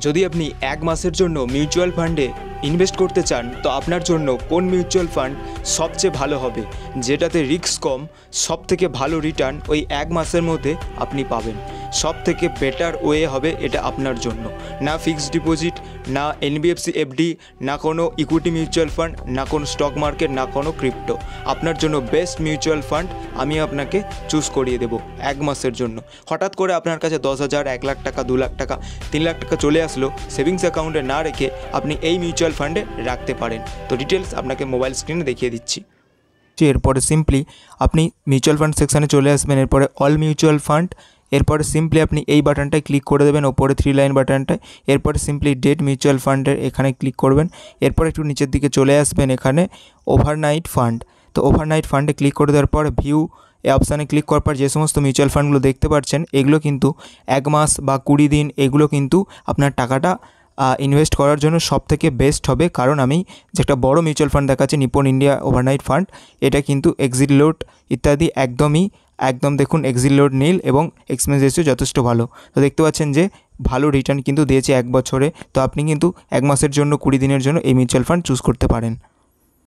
যদি আপনি এক মাসের জন্য মিউচুয়াল ফান্ডে ইনভেস্ট করতে চান তো আপনার জন্য কোন মিউচুয়াল ফান্ড সবচেয়ে ভালো হবে, যেটাতে রিস্ক কম, সবথেকে ভালো রিটার্ন ওই এক মাসের মধ্যে আপনি পাবেন, সবথেকে বেটার ওয়ে হবে এটা আপনার জন্য। না ফিক্সড ডিপোজিট, না এনবিএফসি এফডি, না কোনো ইকুইটি মিউচুয়াল ফান্ড, না কোনো স্টক মার্কেট, না কোনো ক্রিপ্টো। আপনার জন্য বেস্ট মিউচুয়াল ফান্ড আমি আপনাকে চুজ করিয়ে দেবো এক মাসের জন্য। হঠাৎ করে আপনার কাছে 10,000, 1 লাখ টাকা, 2 লাখ টাকা, 3 লাখ টাকা চলে আসলো, সেভিংস অ্যাকাউন্টে না রেখে আপনি এই মিউচুয়াল ফান্ডে রাখতে পারেন। তো ডিটেলস আপনাকে মোবাইল স্ক্রিনে দেখিয়ে দিচ্ছি। এরপরে সিম্পলি আপনি মিউচুয়াল ফান্ড সেকশানে চলে আসবেন, এরপরে অল মিউচুয়াল ফান্ড, এরপরে সিম্পলি আপনি এই বাটনটায় ক্লিক করে দেবেন, ওপরে 3 লাইন বাটনটায়। এরপরে সিম্পলি ডেট মিউচুয়াল ফান্ডের এখানে ক্লিক করবেন। এরপর একটু নিচের দিকে চলে আসবেন, এখানে ওভারনাইট ফান্ড। তো ওভারনাইট ফান্ডে ক্লিক করে দেওয়ার পর ভিউ এই অপশানে ক্লিক করার পর যে সমস্ত মিউচুয়াল ফান্ডগুলো দেখতে পাচ্ছেন এগুলো কিন্তু 1 মাস বা 20 দিন এগুলো কিন্তু আপনার টাকাটা ইনভেস্ট করার জন্য সবথেকে বেস্ট হবে। কারণ আমি যে একটা বড় মিউচুয়াল ফান্ড দেখাচ্ছি, নিপন ইন্ডিয়া ওভারনাইট ফান্ড, এটা কিন্তু এক্সিট লোড ইত্যাদি একদম দেখুন এক্সিট লোড নীল এবং এক্সপেন্স রেশিও যথেষ্ট ভালো। তো দেখতে পাচ্ছেন যে ভালো রিটার্ন কিন্তু দিয়েছে 1 বছরে। তো আপনি কিন্তু 1 মাসের জন্য, 20 দিনের জন্য এই মিউচুয়াল ফান্ড চুজ করতে পারেন।